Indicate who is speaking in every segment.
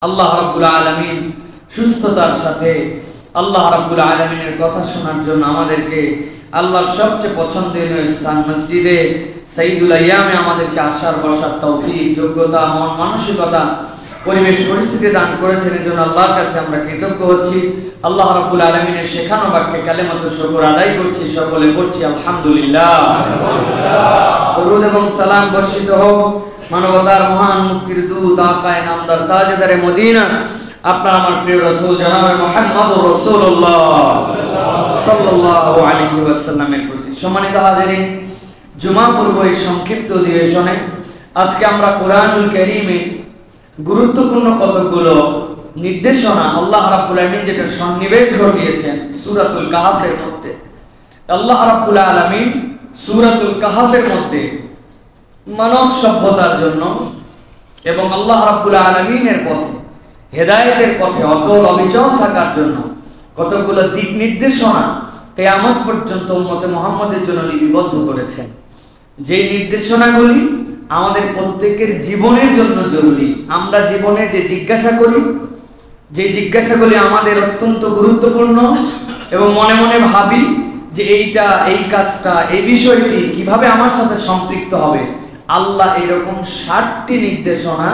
Speaker 1: আল্লাহ রাব্বুল আলামিন সুস্থতার সাথে আল্লাহ রাব্বুল আলামিনের কথা শোনার জন্য আমাদেরকে আল্লাহর সবচেয়ে পছন্দনীয় স্থান মসজিদে সাইয়্যিদুল আইয়ামে আমাদেরকে আসার বসার তৌফিক, যোগ্যতা, মন মানসিকতা, পরিবেশ পরিস্থিতি দান করেছেন। এজন্য আল্লাহর কাছে আমরা কৃতজ্ঞ হচ্ছি। আল্লাহ রাব্বুল আলামিনের শেখানো বাক্যে কালেমাতুশ শুকর আদায় করছি, সকলে পড়ছি আলহামদুলিল্লাহ। দরুদ এবং সালাম বর্ষিত হোক মানবতার মহান মুক্তির দূত আকায়ে নামদার তাজদারে মদিনা আপনার আমার প্রিয় রাসূল জনাবে মুহাম্মদুর রাসূলুল্লাহ সাল্লাল্লাহু আলাইহি ওয়াসাল্লামের প্রতি। সম্মানিত হাজিরিন, জুমা পূর্ব এই সংক্ষিপ্ত অধিবেশনে আজকে আমরা কোরআনুল কারীমের গুরুত্বপূর্ণ কতগুলো নির্দেশনা আল্লাহ রাব্বুল আলামিন যেটা সন্নিবেশ ঘটিয়েছেন সূরাতুল কাহফের মধ্যে। আল্লাহ রাব্বুল আলামিন সূরাতুল কাহফের মধ্যে মানব সভ্যতার জন্য এবং আল্লাহ রাব্বুল আলামিনের পথে, হেদায়েতের পথে অটল অবিচল থাকার জন্য কতগুলো দিক নির্দেশনা কিয়ামত পর্যন্ত উম্মতে মুহাম্মদের জন্য লিপিবদ্ধ করেছেন। যেই নির্দেশনাগুলি আমাদের প্রত্যেকের জীবনের জন্য জরুরি। আমরা জীবনে যে জিজ্ঞাসা করি, যে জিজ্ঞাসাগুলি আমাদের অত্যন্ত গুরুত্বপূর্ণ এবং মনে মনে ভাবি যে এইটা, এই কাজটা, এই বিষয়টি কিভাবে আমার সাথে সম্পৃক্ত হবে, আল্লাহ এরকম 60টি নির্দেশনা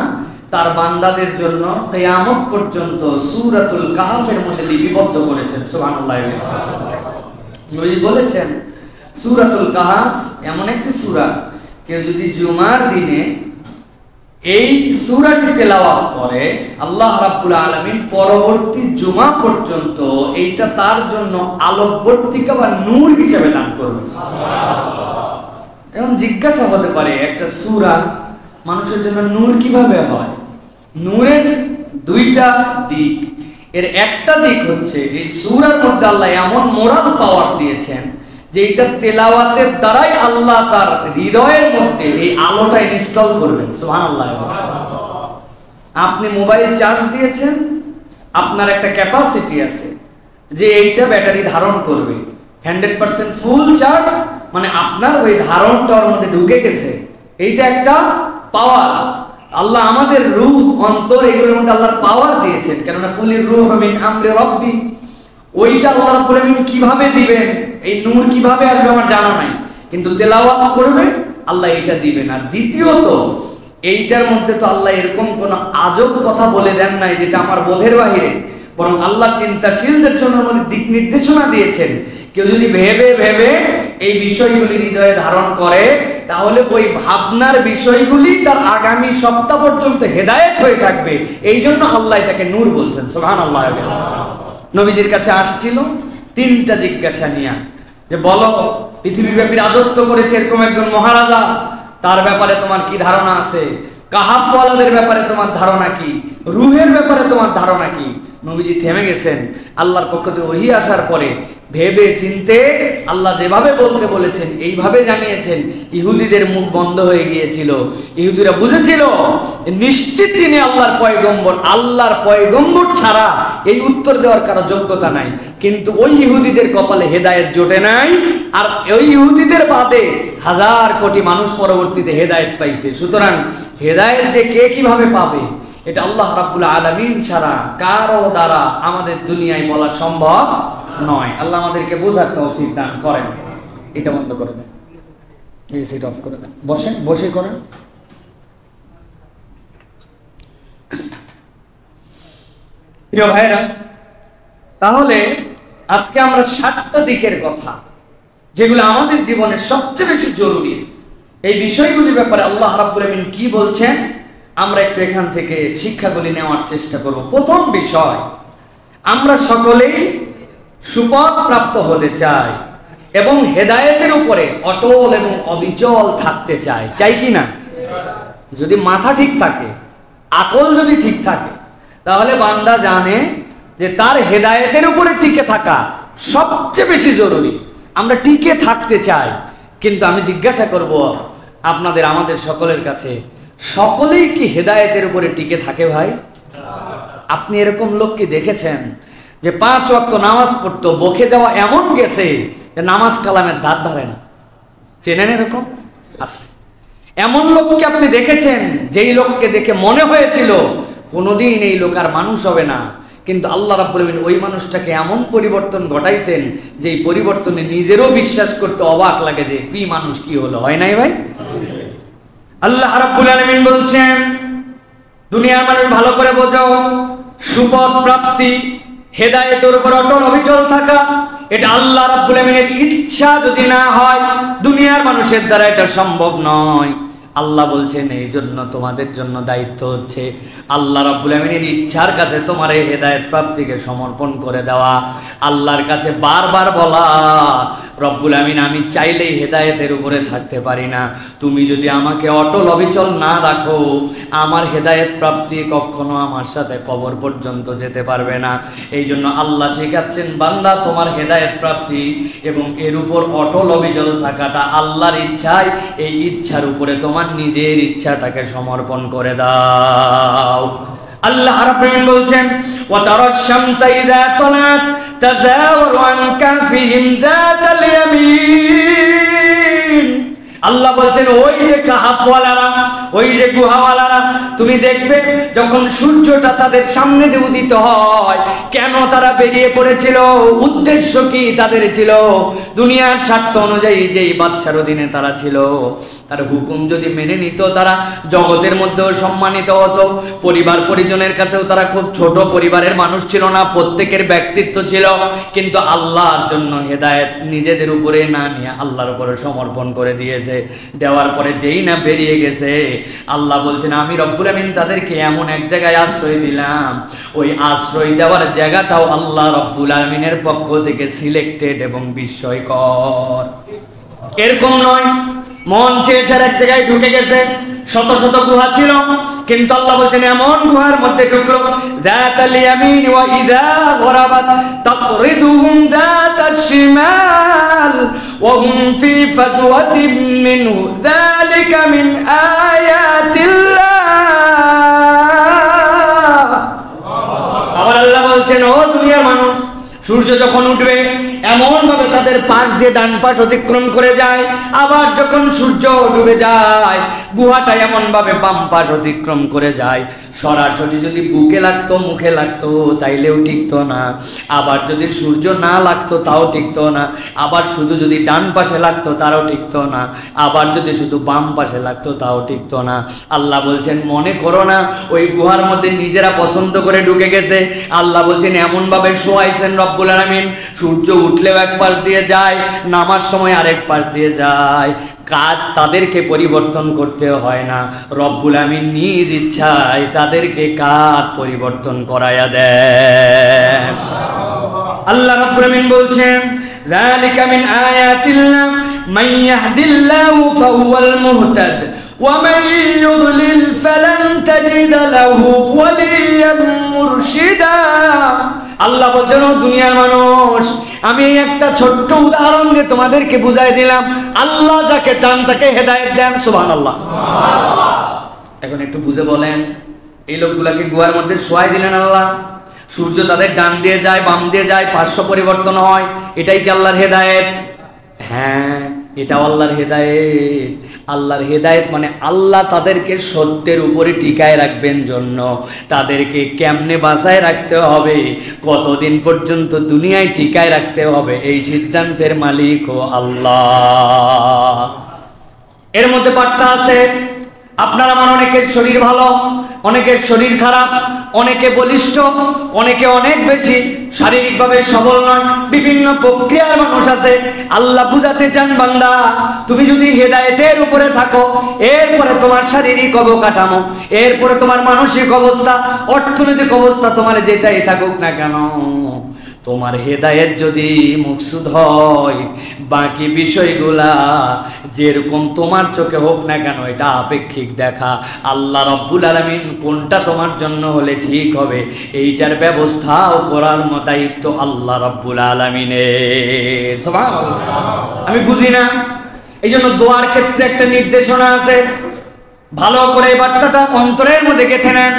Speaker 1: তার বান্দাদের জন্য কিয়ামত পর্যন্ত সূরাতুল কাহফের মধ্যে লিপিবদ্ধ করেছেন। সুবহানাল্লাহ। নবী বলেছেন সূরাতুল কাহফ এমন একটি সূরা, কেউ যদি জুমার দিনে এই সূরাটি তেলাওয়াত করে আল্লাহ রাব্বুল আলামিন পরবর্তী জুমা পর্যন্ত এইটা তার জন্য আলোকবর্তিকা বা নূর হিসেবে দান করবেন। এখন জিজ্ঞাসা হতে পারে, একটা সূরা মানুষের জন্য নূর কিভাবে হয়? নূরের দুইটা দিক। এর একটা দিক হচ্ছে এই সূরার মধ্যে আল্লাহ এমন মোরাল পাওয়ার দিয়েছেন যে এটা তেলাওয়াতের দ্বারাই আল্লাহ তার হৃদয়ের মধ্যে এই আলোটা ইনস্টল করবেন। সুবহানাল্লাহ। আপনি মোবাইল চার্জ দিয়েছেন, আপনার একটা ক্যাপাসিটি আছে যে এইটা ব্যাটারি ধারণ করবে 100% ফুল চার্জ, মানে আপনার ওই ধারণটার মধ্যে ঢুকে গেছে। এইটা একটা পাওয়ার। আল্লাহ আমাদের রূহ, অন্তর, এগুলোর মধ্যে আল্লাহর পাওয়ার দিয়েছেন। কেননা কুলির রূহ মিন আমরি রাব্বি, ওইটা আল্লাহ রাব্বুল আলামিন কিভাবে দিবেন, এই নূর কিভাবে আসবে আমার জানা নাই, কিন্তু তেলাওয়াত করবে আল্লাহ এটা দিবেন। আর দ্বিতীয়ত, এইটার মধ্যে তো আল্লাহ এরকম কোনো আজব কথা বলে দেন নাই যেটা আমার বোধের বাহিরে, বরং আল্লাহ চিন্তাশীলদের জন্য আমাদের দিক নির্দেশনা দিয়েছেন। কেউ যদি ভেবে ভেবে এই বিষয়গুলি হৃদয়ে ধারণ করে তাহলে ওই ভাবনার বিষয়গুলি তার আগামী সপ্তাহ পর্যন্ত হেদায়েত হয়ে থাকবে। এই জন্য আল্লাহ এটাকে নূর বলছেন। সুবহানাল্লাহ। নবীজির কাছে আসছিল 3টা জিজ্ঞাসা নিয়ে, যে বলো পৃথিবীব্যাপী রাজত্ব করেছে এরকম একজন মহারাজা, তার ব্যাপারে তোমার কি ধারণা আছে? কাহাফওয়ালাদের ব্যাপারে তোমার ধারণা কি? রূহের ব্যাপারে তোমার ধারণা কি? নবীজি থেমে গেছেন। আল্লাহর পক্ষ থেকে ওহী আসার পরে ভেবে চিনতে আল্লাহ যেভাবে বলতে বলেছেন এইভাবে জানিয়েছেন। ইহুদিদের মুখ বন্ধ হয়ে গিয়েছিল। ইহুদিরা বুঝেছিল নিশ্চিত তিনি আল্লাহর পয়গম্বর, আল্লাহর পয়গম্বর ছাড়া এই উত্তর দেওয়ার কারো যোগ্যতা নাই। কিন্তু ওই ইহুদিদের কপালে হেদায়েত জোটে নাই, আর ওই ইহুদিদের বাদে হাজার কোটি মানুষ পরবর্তীতে হেদায়েত পাইছে। সুতরাং হেদায়েত যে কে কিভাবে পাবে এটা আল্লাহ রাব্বুল আলামিন ছাড়া কারো দ্বারা আমাদের দুনিয়ায় বলা সম্ভব নয়। আল্লাহ আমাদেরকে বোঝার তৌফিক দান করেন। এটা বন্ধ করে দেন, এই সেট অফ করে দেন, বসেন, বসে করেন। প্রিয় ভাইরা, তাহলে আজকে আমরা 7টা দিকের কথা যেগুলো আমাদের জীবনে সবচেয়ে বেশি জরুরি, এই বিষয়গুলির ব্যাপারে আল্লাহ রাব্বুল আলামিন কি বলছেন আমরা একটু এখান থেকে শিক্ষাগুলি নেওয়ার চেষ্টা করব। প্রথম বিষয়, আমরা সকলেই সুপথ প্রাপ্ত হতে চাই এবং হেদায়েতের উপরে অটল এবং অবিচল থাকতে চাই। চাই কি না? যদি মাথা ঠিক থাকে, আকল যদি ঠিক থাকে, তাহলে বান্দা জানে যে তার হেদায়েতের উপরে টিকে থাকা সবচেয়ে বেশি জরুরি। আমরা টিকে থাকতে চাই, কিন্তু আমি জিজ্ঞাসা করব আপনাদের, আমাদের সকলের কাছে, সকলেই কি হেদায়েতের উপরে টিকে থাকে ভাই? আপনি এরকম লোক কি দেখেছেন যে 5 ওয়াক্ত নামাজ পড়তো, বকে যাওয়া এমন গেছে যে নামাজ কালামের ধার ধারে না? চেনেন এরকম? আছে। এমন লোককে আপনি দেখেছেন যেই লোককে দেখে মনে হয়েছিল কোনোদিন এই লোক আর মানুষ হবে না। কিন্তু আল্লাহ রাব্বুল আলামিন ওই মানুষটাকে এমন পরিবর্তন ঘটাইছেন যে এই পরিবর্তনে নিজেরও বিশ্বাস করতে অবাক লাগে যে কি মানুষ কি হলো, হয় নাই ভাই? আল্লাহ রাব্বুল আলামিন বলছেন, দুনিয়ার মানুষ ভালো করে বোঝো, সুপথ প্রাপ্তি, হেদায়েতের উপর অটল অবিচল থাকা, এটা আল্লাহ রাব্বুল আলামিনের ইচ্ছা যদি না হয় দুনিয়ার মানুষের দ্বারা এটা সম্ভব নয়। আল্লাহ বলছেন এই জন্য তোমাদের জন্য দায়িত্ব হচ্ছে আল্লাহ রাব্বুল আলামিনের ইচ্ছার কাছে তোমার এই হেদায়েত প্রাপ্তিকে সমর্পণ করে দেওয়া। আল্লাহর কাছে বারবার বলা, রব্বুল আমিন আমি চাইলেই হেদায়েতের উপরে থাকতে পারি না, তুমি যদি আমাকে অটল অবিচল না রাখো আমার হেদায়েত প্রাপ্তি কখনো আমার সাথে কবর পর্যন্ত যেতে পারবে না। এই জন্য আল্লাহ শেখাচ্ছেন, বান্দা তোমার হেদায়েত প্রাপ্তি এবং এর উপর অটল অবিচল থাকাটা আল্লাহর ইচ্ছায়, এই ইচ্ছার উপরে তোমার নিজের ইচ্ছাটাকে সমর্পণ করে দাও। আল্লাহ রাব্বুল আলামিন বলছেন, ওয়া তারাশ শামসা ইযা তালাত তাযাওয়ারু আন কাফিহিম যাতাল ইয়ামিন। আল্লাহ বলছেন ওই যে কাহাফওয়ালারা, ওই যে গুহাওয়ালারা, তুমি দেখবে যখন সূর্যটা তাদের সামনে দিয়ে উদিত হয়, কেন তারা বেরিয়ে পড়েছিল, উদ্দেশ্য কি তাদের ছিল? দুনিয়ার স্বার্থ অনুযায়ী যেই বাদশার অধীনে তারা ছিল, তার হুকুম যদি মেনে নিত তারা জগতের মধ্যেও সম্মানিত হতো, পরিবার পরিজনের কাছেও তারা খুব ছোট পরিবারের মানুষ ছিল না, প্রত্যেকের ব্যক্তিত্ব ছিল, কিন্তু আল্লাহর জন্য হেদায়েত নিজেদের উপরে না নিয়ে আল্লাহর উপরে সমর্পণ করে দিয়েছে। দেওয়ার পরে যেই না বেরিয়ে গেছে, আল্লাহ বলছেন আমি রব্বুল আমিন তাদেরকে এমন এক জায়গায় আশ্রয় দিলাম, ওই আশ্রয় দেওয়ার জায়গাটাও আল্লাহ রব্বুল আমিনের পক্ষ থেকে সিলেক্টেড এবং বিস্ময়কর। এরকম নয় মন চেয়েছে এক জায়গায় ঢুকে গেছে, শত শত গুহা ছিল, কিন্তু আল্লাহ বলছেন এমন গুহার মধ্যে ঢুকলো, যাতাল ইয়ামিন ওয়া ইযা গরাবাত তাকরিদুহুম যাতাশ শিমাল ওয়া হুম ফি ফাজওয়াতিন মিনহু যালিকা মিন আয়াতিল্লাহ। আবার আল্লাহ বলছেন ও দুনিয়ার মানুষ, সূর্য যখন উঠবে এমন ভাবে তাদের পাশ দিয়ে ডান পাশ অতিক্রম করে যায়, আবার যখন সূর্য ডুবে যায় গুহাটা এমন ভাবে বাম পাশ অতিক্রম করে যায়, সরাসরি যদি বুকে লাগতো মুখে লাগতো তাইলেও টিকতো না, আবার যদি সূর্য না লাগতো তাও টিকতো না, আবার শুধু যদি ডান পাশে লাগতো তাও টিকতো না, আবার যদি শুধু বাম পাশে লাগতো তাও টিকতো না। আল্লাহ বলছেন মনে করো না ওই গুহার মধ্যে নিজেরা পছন্দ করে ঢুকে গেছে। আল্লাহ বলছেন এমন ভাবে শোয়াইছেন রব্বুল আলামিন, সূর্য উঠলেও এক পাশ দিয়ে যায়, নামার সময় আরেক পাশ দিয়ে যায়, কাজ তাদেরকে পরিবর্তন করতে হয় না, রব্বুল আমিন নিজ ইচ্ছায় তাদেরকে কাজ পরিবর্তন করায়া দেন। আল্লাহ রব্বুল আমিন বলছেন যালিকা মিন আয়াতিল্লাহ মান ইয়াহদিল্লাহু ফাহুয়াল মুহতাদ ওয়া মান ইউদ্লিল ফালান তাজিদ লাহু ওয়ালিয়াম মুরশিদা। আল্লাহ বলছেন ও দুনিয়ার মানুষ, আমি একটা ছোট্ট উদাহরণ দিয়ে তোমাদেরকে বুঝাই দিলাম, আল্লাহ যাকে চান তাকে হেদায়েত দেন। সুবহানাল্লাহ। এখন একটু বুঝে বলেন, এই লোকগুলাকে গুহার মধ্যে শোয়াই দিলেন আল্লাহ, সূর্য তাদের ডান দিয়ে যায় বাম দিয়ে যায়, পার্শ্ব পরিবর্তন হয়, এটাই কি আল্লাহর হেদায়েত? হ্যাঁ, এটা আল্লাহর হেদায়েত। আল্লাহর হেদায়েত মানে আল্লাহ তাদেরকে সত্যের উপরে টিকায় রাখবেন জন্য তাদেরকে কেমনে বাঁচায় রাখতে হবে, কতদিন পর্যন্ত দুনিয়ায় টিকায় রাখতে হবে, এই সিদ্ধান্তের মালিক ও আল্লাহ। এর মধ্যে বার্তা আছে, আপনার আমার অনেকের শরীর ভালো, অনেকের শরীর খারাপ, অনেকে বলিষ্ঠ, অনেকে অনেক বেশি শারীরিকভাবে সবল নয়, বিভিন্ন প্রক্রিয়ার মানুষ আছে। আল্লাহ বুঝাতে চান বান্দা তুমি যদি হেদায়েতের উপরে থাকো, এরপরে তোমার শারীরিক অবকাঠামো, এরপরে তোমার মানসিক অবস্থা, অর্থনৈতিক অবস্থা, তোমার যেটাই থাকুক না কেন, তোমার হেদায়েত যদি মকসুদ হয়, বাকি বিষয়গুলা যেরকম তোমার চোখে হোক না কেন এটা আপেক্ষিক দেখা। আল্লাহ রব্বুল আলামিন কোনটা তোমার জন্য হলে ঠিক হবে এইটার ব্যবস্থাও করার দায়িত্ব আল্লাহ রব্বুল আলামিনের। সুবহানাল্লাহ। আমি বুঝি না, এই জন্য দোয়ার ক্ষেত্রে একটা নির্দেশনা আছে, ভালো করে এই বার্তাটা অন্তরের মধ্যে গেঁথে নেন।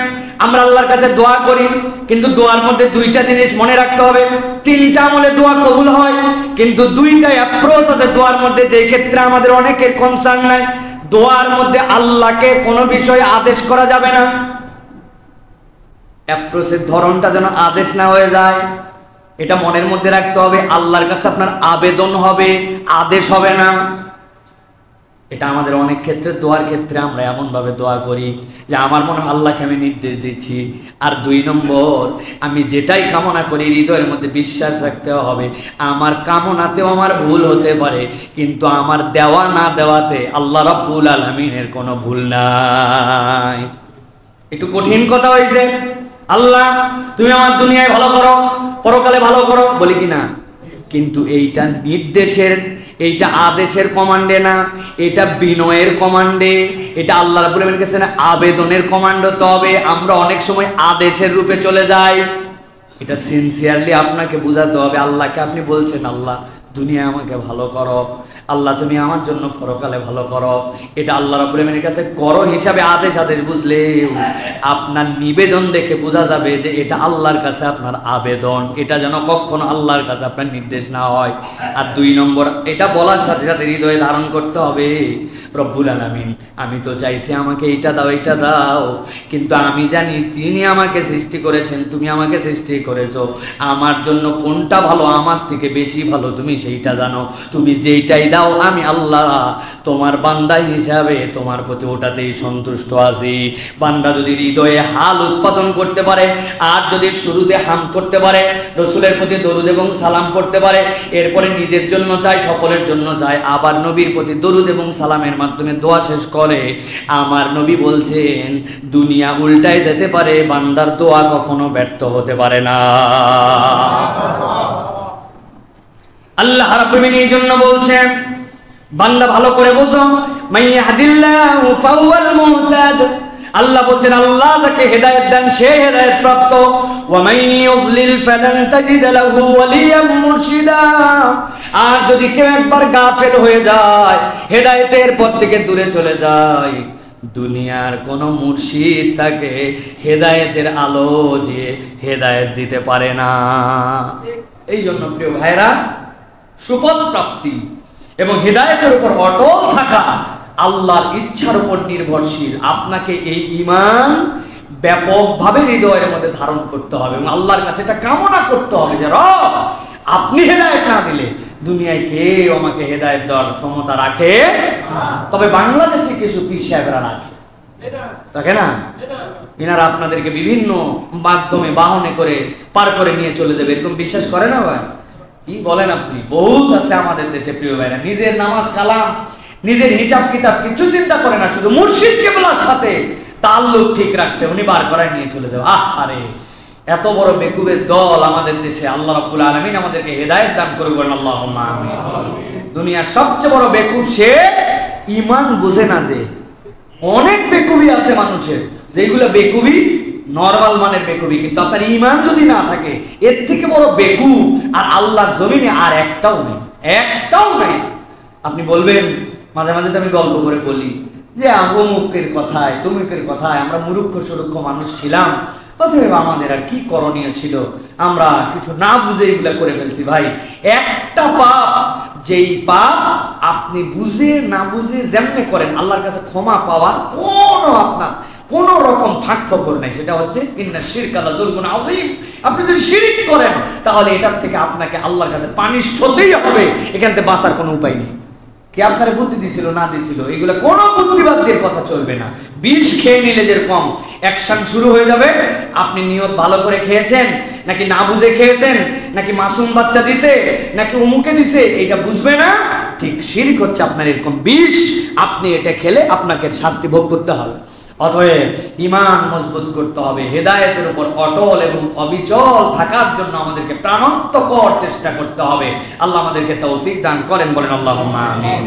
Speaker 1: আমরা আল্লাহর কাছে দোয়া করি, কিন্তু দোয়ার মধ্যে দুইটা জিনিস মনে রাখতে হবে। তিনটা আমলে দোয়া কবুল হয়, কিন্তু দুইটা অ্যাপ্রোচ আছে দোয়ার মধ্যে, যেই ক্ষেত্রে আমাদের অনেকের কনসার্ন নাই। দোয়ার মধ্যে আল্লাহকে কোনো বিষয় আদেশ করা যাবে না, অ্যাপ্রোচের ধরনটা যেন আদেশ না হয়ে যায়, এটা মনের মধ্যে রাখতে হবে। আল্লাহর কাছে আপনার আবেদন হবে, আদেশ হবে না। এটা আমাদের অনেক ক্ষেত্রে দোয়ার ক্ষেত্রে আমরা এমনভাবে দোয়া করি যে আমার মনে হয় আল্লাহকে আমি নির্দেশ দিচ্ছি। আর 2 নম্বর, আমি যেটাই কামনা করি হৃদয়ের মধ্যে বিশ্বাস রাখতে হবে আমার কামনাতেও আমার ভুল হতে পারে, কিন্তু আমার দেওয়া না দেওয়াতে আল্লাহ রাব্বুল আলামিনের কোনো ভুল নাই। একটু কঠিন কথা হয়েছে, আল্লাহ তুমি আমার দুনিয়ায় ভালো করো, পরকালে ভালো করো, বলি কি না? কিন্তু এইটা নির্দেশের, এইটা আদেশের কমান্ডে না, এটা বিনয়ের কমান্ডে, এটা আল্লাহ রাব্বুল আলামিনের কাছে না, আবেদনের কমান্ড হতে হবে। আমরা অনেক সময় আদেশের রূপে চলে যাই। এটা সিনসিয়ারলি আপনাকে বোঝাতে হবে। আল্লাহকে আপনি বলছেন আল্লাহ দুনিয়া আমাকে ভালো করো, আল্লাহ তুমি আমার জন্য পরকালে ভালো করো, এটা আল্লাহ রাব্বুল আলামিনের কাছে করো হিসাবে আদেশ বুঝলে আপনার নিবেদন দেখে বোঝা যাবে যে এটা আল্লাহর কাছে আপনার আবেদন, এটা যেন কখনো আল্লাহর কাছে আপনার নির্দেশ না হয়। আর 2 নম্বর, এটা বলার সাথে সাথে হৃদয়ে ধারণ করতে হবে রব্বুল আলামিন আমি তো চাইছি আমাকে এইটা দাও, এইটা দাও, কিন্তু আমি জানি তিনি আমাকে সৃষ্টি করেছেন, তুমি আমাকে সৃষ্টি করেছো, আমার জন্য কোনটা ভালো, আমার থেকে বেশি ভালো তুমি সেইটা জানো। তুমি যেইটাই দাও আমি আল্লাহ তোমার বান্দা হিসাবে তোমার প্রতি ওটাতেই সন্তুষ্ট আছি। বান্দা যদি হৃদয়ে হাল উৎপাদন করতে পারে, আর যদি শুরুতে হাম করতে পারে, রসুলের প্রতি দরুদ এবং সালাম করতে পারে, এরপরে নিজের জন্য চায়, সকলের জন্য চায়, আবার নবীর প্রতি দরুদ এবং সালামের মাধ্যমে দোয়া শেষ করে, আমার নবী বলছেন দুনিয়া উল্টায় যেতে পারে, বান্দার দোয়া কখনো ব্যর্থ হতে পারে না। আল্লাহ রাব্বুল আলামিন এই জন্য বলছেন বান্দা ভালো করে বুঝো, মাইয়াহদিল্লাহু ফাহুয়াল মুহতাদ। আল্লাহ বলছেন আল্লাহ যাকে হেদায়েত দেন সে হেদায়েত প্রাপ্ত, ওয়া মান ইউদ্লিল ফালান তাজিদ লাহু ওয়ালিয়াম মুরশিদা। আর যদি কেউ একবার গাফেল হয়ে যায়, হেদায়েতের পথ থেকে দূরে চলে যায়, দুনিয়ার কোন মুর্শিদ তাকে হেদায়েতের আলো দিয়ে হেদায়েত দিতে পারে না। এই জন্য প্রিয় ভাইরা, সুপথ প্রাপ্তি এবং হেদায়েতের উপর অটল থাকা আল্লাহর ইচ্ছার উপর নির্ভরশীল। আপনাকে এই ঈমান ব্যাপকভাবে হৃদয়ের মধ্যে ধারণ করতে হবে এবং আল্লাহর কাছে এটা কামনা করতে হবে যে রব আপনি হেদায়েত না দিলে দুনিয়ায় কেউ আমাকে হেদায়েত দেওয়ার ক্ষমতা রাখে। তবে বাংলাদেশে কিছু পীর সাহেবরা রাখে না, এনারা আপনাদেরকে বিভিন্ন মাধ্যমে বাহনে করে পার করে নিয়ে চলে যাবে, এরকম বিশ্বাস করে না ভাই? কি বলেন আপনি? বহুত আছে আমাদের দেশে প্রিয় ভাইরা, নিজের নামাজ কালাম, নিজের হিসাব কিতাব কিছু চিন্তা করে না, শুধু মুর্শিদ কেবলার সাথে তাল্লুক ঠিক রাখছে, উনি বার করায় নিয়ে চলে যাবে। আরে এত বড় বেকুবের দল আমাদের দেশে। আল্লাহ রাব্বুল আলামিন আমাদেরকে হেদায়েত দান করে বলেন আল্লাহুম্মা আমিন। দুনিয়ার সবচেয়ে বড় বেকুব সে ঈমান বুঝে না। যে অনেক বেকুবি আছে মানুষের, যেগুলো বেকুবি নরমাল মানের বেকুবি, কিন্তু আপনার ঈমান যদি না থাকে এর থেকে বড় বেকুব আর আল্লাহর জমিনে আর একটাও নেই, একটাও নেই। আপনি বলবেন, মাঝে মাঝে তো আমি গল্প করে বলি যে অমুকের কথায় তমুকের কথায় আমরা মূর্খ সুরক্ষ মানুষ ছিলাম, অতএব আমাদের আর কি করণীয় ছিল, আমরা কিছু না বুঝে এগুলা করে ফেলছি। ভাই একটা পাপ, যেই পাপ আপনি বুঝে না বুঝে যেমনে করেন আল্লাহর কাছে ক্ষমা পাওয়ার কোনো আপনার কোন রকম ফাঁক ফকর নাই, সেটা হচ্ছে ইন্না শিরকা লাযুলমুন আযীম। আপনি যদি শিরক করেন তাহলে এটার থেকে আপনাকে আল্লাহর কাছে পানিশড হতেই হবে, এখান থেকে বাঁচার কোনো উপায় নেই। কে আপনার বুদ্ধি দিছিল না দিছিল এগুলো কোনো বুদ্ধিবাদীর কথা চলবে না। বিষ খেয়ে নিলে যেরকম অ্যাকশন শুরু হয়ে যাবে, আপনি নিয়ত ভালো করে খেয়েছেন নাকি না বুঝে খেয়েছেন, নাকি মাসুম বাচ্চা দিছে নাকি উমুকে দিছে, এটা বুঝবে না। ঠিক শিরক হচ্ছে আপনার এরকম বিষ, আপনি এটা খেলে আপনাকে শাস্তি ভোগ করতে হবে। অতএব ঈমান মজবুত করতে হবে, হেদায়েতের উপর অটল এবং অবিচল থাকার জন্য আমাদেরকে প্রাণান্তকর চেষ্টা করতে হবে। আল্লাহ আমাদেরকে তৌফিক দান করেন, বলেন আল্লাহুম্মা আমিন।